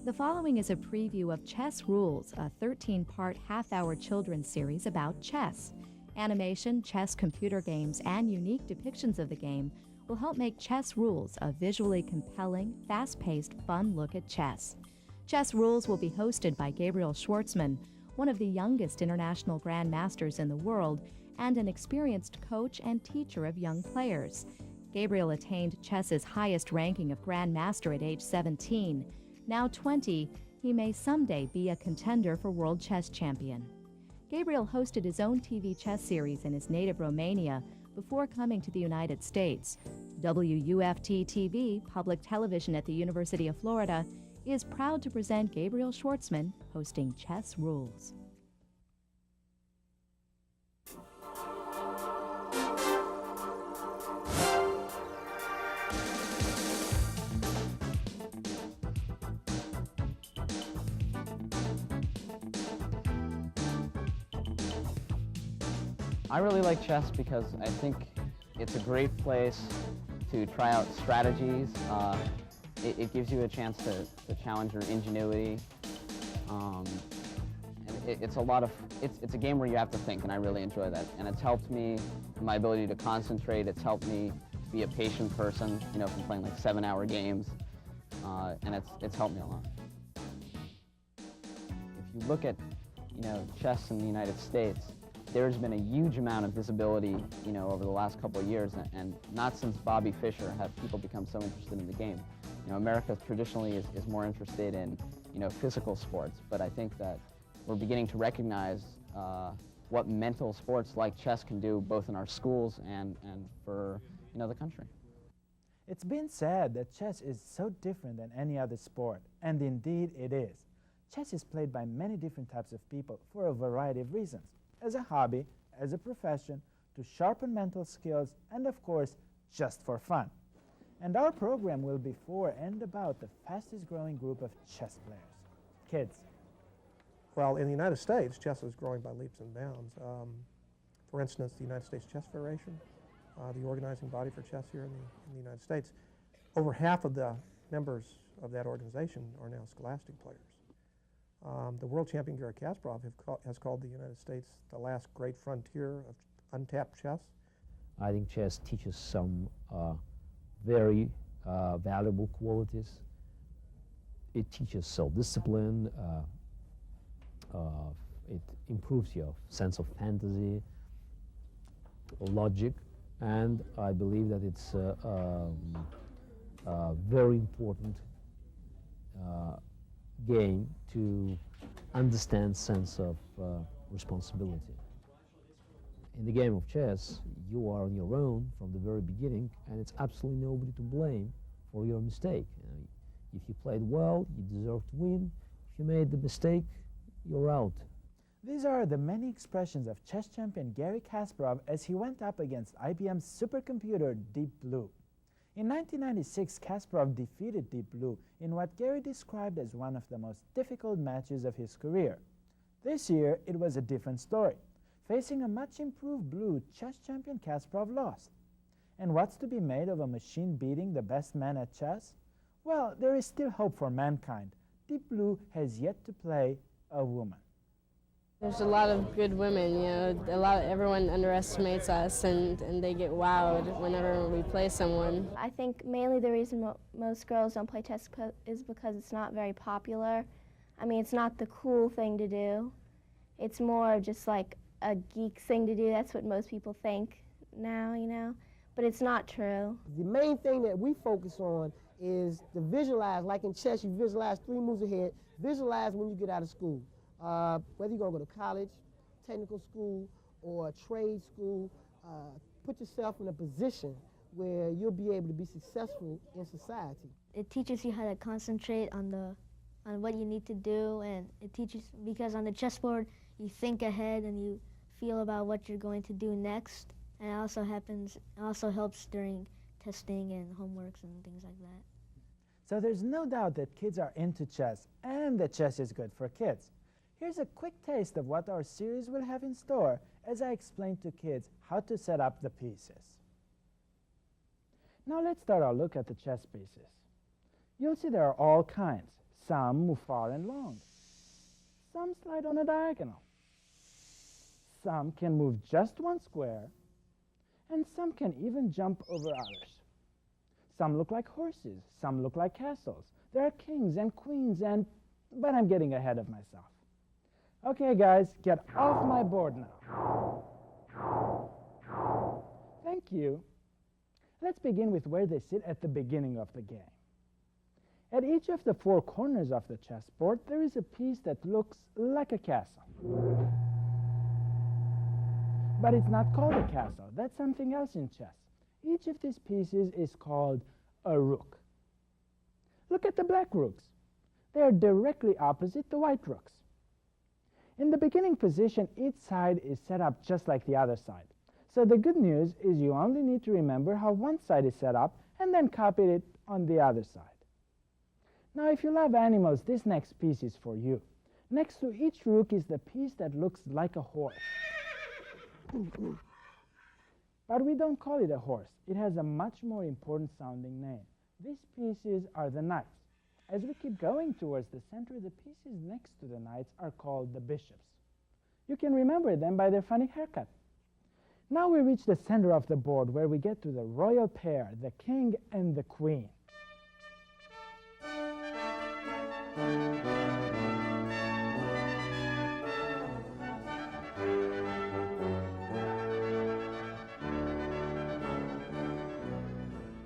The following is a preview of Chess Rules, a 13-part half-hour children's series about chess. Animation, chess computer games, and unique depictions of the game will help make Chess Rules a visually compelling, fast-paced, fun look at chess. Chess Rules will be hosted by Gabriel Schwartzman, one of the youngest international grandmasters in the world and an experienced coach and teacher of young players. Gabriel attained chess's highest ranking of grandmaster at age 17. Now 20, he may someday be a contender for world chess champion. Gabriel hosted his own TV chess series in his native Romania before coming to the United States. WUFT-TV, public television at the University of Florida, is proud to present Gabriel Schwartzman hosting Chess Rules. I really like chess because I think it's a great place to try out strategies. It gives you a chance to challenge your ingenuity. And it's a game where you have to think, and I really enjoy that. And it's helped me in my ability to concentrate. It's helped me to be a patient person, you know, from playing like 7-hour games. And it's helped me a lot. If you look at, you know, chess in the United States, there's been a huge amount of visibility, you know, over the last couple of years, and not since Bobby Fischer have people become so interested in the game. You know, America traditionally is more interested in, you know, physical sports, but I think that we're beginning to recognize what mental sports like chess can do, both in our schools and for, you know, the country. It's been said that chess is so different than any other sport, and indeed it is. Chess is played by many different types of people for a variety of reasons. As a hobby, as a profession, to sharpen mental skills, and of course, just for fun. And our program will be for and about the fastest growing group of chess players, kids. Well, in the United States, chess is growing by leaps and bounds. For instance, the United States Chess Federation, the organizing body for chess here in the United States, over half of the members of that organization are now scholastic players. The world champion Garry Kasparov has called the United States the last great frontier of untapped chess. I think chess teaches some very valuable qualities. It teaches self-discipline. It improves your sense of fantasy, logic, and I believe that it's a very important game to understand sense of responsibility. In the game of chess, you are on your own from the very beginning, and it's absolutely nobody to blame for your mistake. If you played well, you deserve to win. If you made the mistake, you're out. These are the many expressions of chess champion Garry Kasparov as he went up against IBM's supercomputer Deep Blue. In 1996, Kasparov defeated Deep Blue in what Garry described as one of the most difficult matches of his career. This year, it was a different story. Facing a much improved Blue, chess champion Kasparov lost. And what's to be made of a machine beating the best man at chess? Well, there is still hope for mankind. Deep Blue has yet to play a woman. There's a lot of good women, you know, everyone underestimates us and they get wowed whenever we play someone. I think mainly the reason most girls don't play chess is because it's not very popular. I mean, it's not the cool thing to do. It's more just like a geek thing to do. That's what most people think now, you know, but it's not true. The main thing that we focus on is to visualize, like in chess, you visualize 3 moves ahead, visualize when you get out of school. Whether you're going to go to college, technical school, or a trade school, put yourself in a position where you'll be able to be successful in society. It teaches you how to concentrate on what you need to do, and it teaches, because on the chessboard you think ahead and you feel about what you're going to do next, and it also helps during testing and homeworks and things like that. So there's no doubt that kids are into chess and that chess is good for kids. Here's a quick taste of what our series will have in store as I explain to kids how to set up the pieces. Now let's start our look at the chess pieces. You'll see there are all kinds. Some move far and long. Some slide on a diagonal. Some can move just one square, and some can even jump over others. Some look like horses, some look like castles. There are kings and queens but I'm getting ahead of myself. Okay, guys, get off my board now. Thank you. Let's begin with where they sit at the beginning of the game. At each of the four corners of the chessboard, there is a piece that looks like a castle. But it's not called a castle. That's something else in chess. Each of these pieces is called a rook. Look at the black rooks. They are directly opposite the white rooks. In the beginning position, each side is set up just like the other side. So the good news is you only need to remember how one side is set up and then copy it on the other side. Now, if you love animals, this next piece is for you. Next to each rook is the piece that looks like a horse. But we don't call it a horse. It has a much more important sounding name. These pieces are the knights. As we keep going towards the center, the pieces next to the knights are called the bishops. You can remember them by their funny haircut. Now we reach the center of the board where we get to the royal pair, the king and the queen.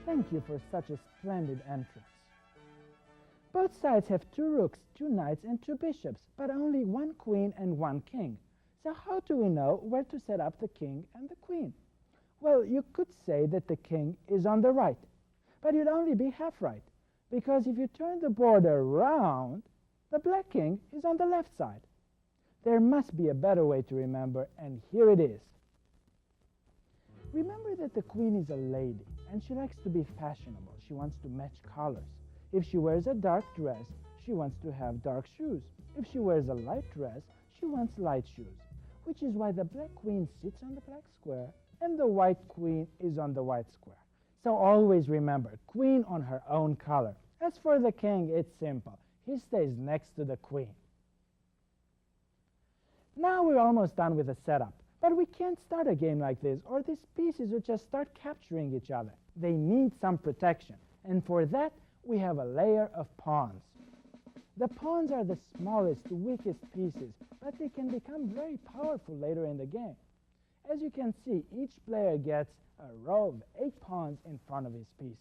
Thank you for such a splendid entrance. Both sides have two rooks, two knights, and two bishops, but only one queen and one king. So how do we know where to set up the king and the queen? Well, you could say that the king is on the right, but you'd only be half right, because if you turn the board around, the black king is on the left side. There must be a better way to remember, and here it is. Remember that the queen is a lady, and she likes to be fashionable. She wants to match colors. If she wears a dark dress, she wants to have dark shoes. If she wears a light dress, she wants light shoes, which is why the black queen sits on the black square and the white queen is on the white square. So always remember, queen on her own color. As for the king, it's simple. He stays next to the queen. Now we're almost done with the setup, but we can't start a game like this or these pieces will just start capturing each other. They need some protection, and for that, we have a layer of pawns. The pawns are the smallest, weakest pieces, but they can become very powerful later in the game. As you can see, each player gets a row of 8 pawns in front of his pieces.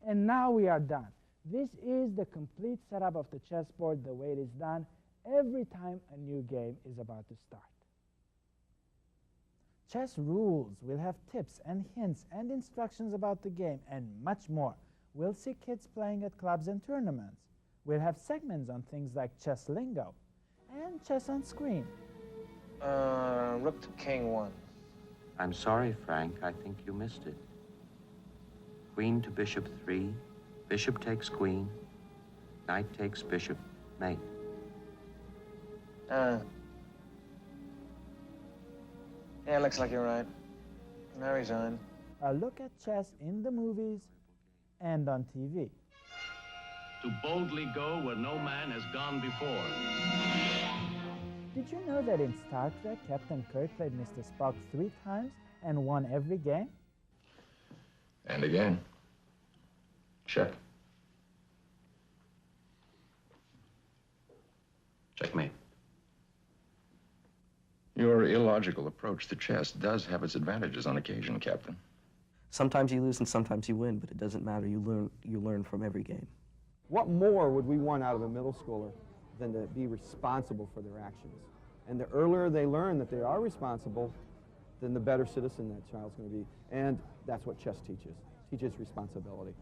And now we are done. This is the complete setup of the chessboard the way it is done every time a new game is about to start. Chess rules will have tips and hints and instructions about the game and much more. We'll see kids playing at clubs and tournaments. We'll have segments on things like chess lingo and chess on screen. Rook to king 1. I'm sorry, Frank. I think you missed it. Queen to bishop 3. Bishop takes queen. Knight takes bishop. Mate. Yeah, looks like you're right. I resign. A look at chess in the movies and on TV. To boldly go where no man has gone before. Did you know that in Star Trek, Captain Kirk played Mr. Spock 3 times and won every game? And again. Check. Checkmate. Your illogical approach to chess does have its advantages on occasion, Captain. Sometimes you lose and sometimes you win, but it doesn't matter. You learn from every game. What more would we want out of a middle schooler than to be responsible for their actions? And the earlier they learn that they are responsible, then the better citizen that child's going to be. And that's what chess teaches. It teaches responsibility.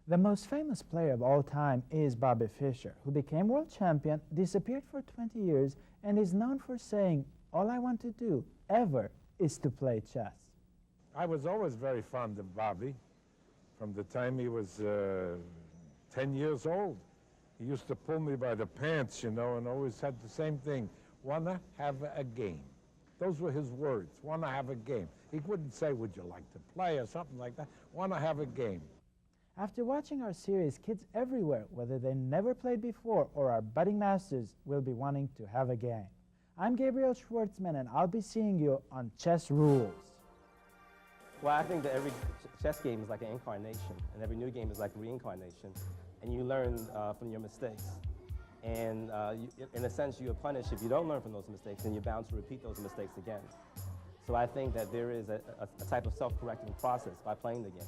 The most famous player of all time is Bobby Fischer, who became world champion, disappeared for 20 years, and is known for saying, "All I want to do, ever, is to play chess." I was always very fond of Bobby. From the time he was 10 years old. He used to pull me by the pants, you know, and always said the same thing, "Wanna have a game." Those were his words, "Wanna have a game." He wouldn't say, "Would you like to play?" or something like that. "Wanna have a game." After watching our series, kids everywhere, whether they never played before or are budding masters, will be wanting to have a game. I'm Gabriel Schwartzman, and I'll be seeing you on Chess Rules. Well, I think that every chess game is like an incarnation, and every new game is like a reincarnation, and you learn from your mistakes. And in a sense, you are punished if you don't learn from those mistakes, and you're bound to repeat those mistakes again. So I think that there is a type of self-correcting process by playing the game.